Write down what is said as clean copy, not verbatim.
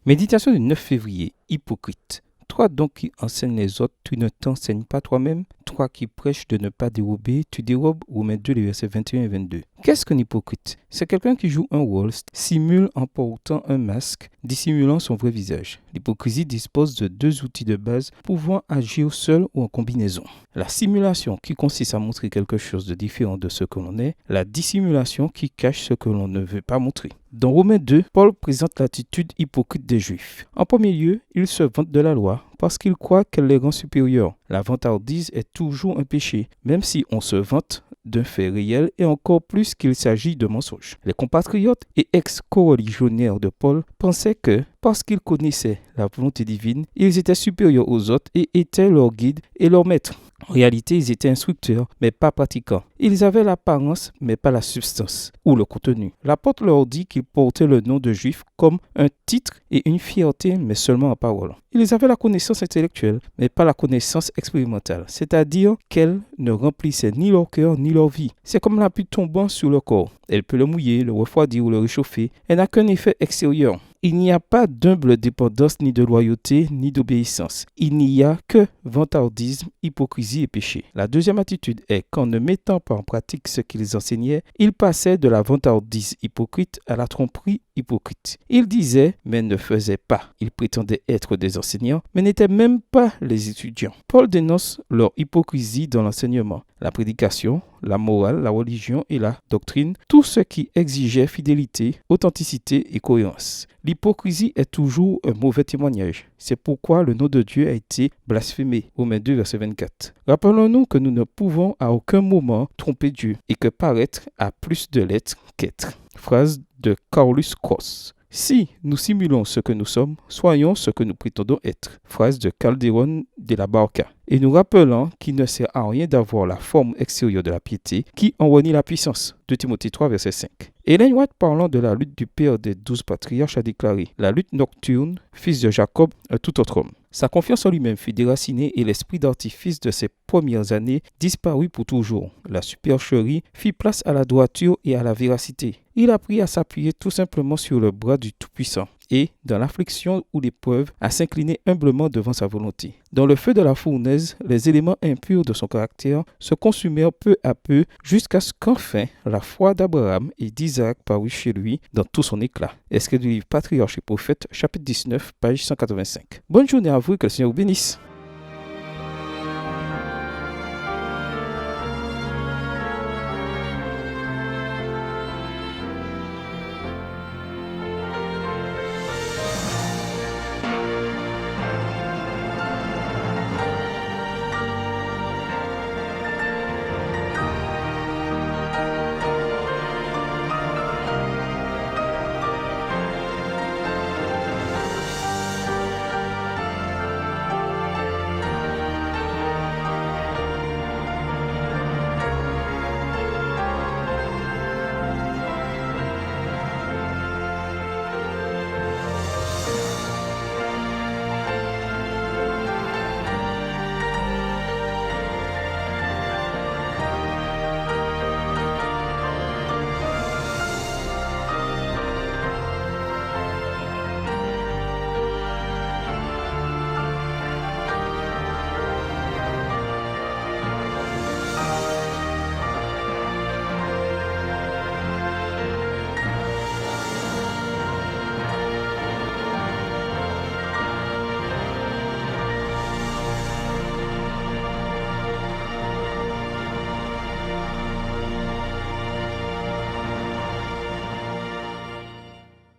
Méditation du 9 février, hypocrite. Toi donc qui enseignes les autres, tu ne t'enseignes pas toi-même. Toi qui prêches de ne pas dérober, tu dérobes. Romains 2, les versets 21 et 22. Qu'est-ce qu'un hypocrite? C'est quelqu'un qui joue un rôle, simule en portant un masque, dissimulant son vrai visage. L'hypocrisie dispose de deux outils de base pouvant agir seul ou en combinaison. La simulation qui consiste à montrer quelque chose de différent de ce que l'on est, la dissimulation qui cache ce que l'on ne veut pas montrer. Dans Romains 2, Paul présente l'attitude hypocrite des Juifs. En premier lieu, ils se vantent de la loi parce qu'ils croient qu'elle les rend supérieurs. La vantardise est toujours un péché, même si on se vante d'un fait réel et encore plus qu'il s'agit de mensonges. Les compatriotes et ex-coreligionnaires de Paul pensaient que, parce qu'ils connaissaient la volonté divine, ils étaient supérieurs aux autres et étaient leur guide et leur maître. En réalité, ils étaient instructeurs, mais pas pratiquants. Ils avaient l'apparence, mais pas la substance ou le contenu. L'apôtre leur dit qu'ils portaient le nom de juifs comme un titre et une fierté, mais seulement en parole. Ils avaient la connaissance intellectuelle, mais pas la connaissance expérimentale, c'est-à-dire qu'elle ne remplissait ni leur cœur ni leur vie. C'est comme la pluie tombant sur le corps. Elle peut le mouiller, le refroidir ou le réchauffer. Elle n'a qu'un effet extérieur. Il n'y a pas d'humble dépendance, ni de loyauté, ni d'obéissance. Il n'y a que vantardisme, hypocrisie et péché. La deuxième attitude est qu'en ne mettant pas en pratique ce qu'ils enseignaient, ils passaient de la vantardise hypocrite à la tromperie hypocrite. Ils disaient, mais ne faisaient pas. Ils prétendaient être des enseignants, mais n'étaient même pas les étudiants. Paul dénonce leur hypocrisie dans l'enseignement, la prédication, la morale, la religion et la doctrine, tout ce qui exigeait fidélité, authenticité et cohérence. L'hypocrisie est toujours un mauvais témoignage. C'est pourquoi le nom de Dieu a été blasphémé. Romains 2, verset 24. Rappelons-nous que nous ne pouvons à aucun moment tromper Dieu et que paraître a plus de lettres qu'être. Phrase de Carolus Cross. Si nous simulons ce que nous sommes, soyons ce que nous prétendons être. Phrase de Calderon de la Barca. Et nous rappelons qu'il ne sert à rien d'avoir la forme extérieure de la piété qui en renie la puissance. 2 Timothée 3, verset 5. Ellen White, parlant de la lutte du père des 12 patriarches, a déclaré « La lutte nocturne, fils de Jacob, un tout autre homme ». Sa confiance en lui-même fut déracinée et l'esprit d'artifice de ses premières années disparut pour toujours. La supercherie fit place à la droiture et à la véracité. Il apprit à s'appuyer tout simplement sur le bras du Tout-Puissant et, dans l'affliction ou l'épreuve, à s'incliner humblement devant sa volonté. Dans le feu de la fournaise, les éléments impurs de son caractère se consumèrent peu à peu jusqu'à ce qu'enfin la foi d'Abraham et d'Isaac parut chez lui dans tout son éclat. Extrait du livre Patriarches et Prophètes, chapitre 19, page 185. Bonne journée à vous et que le Seigneur vous bénisse.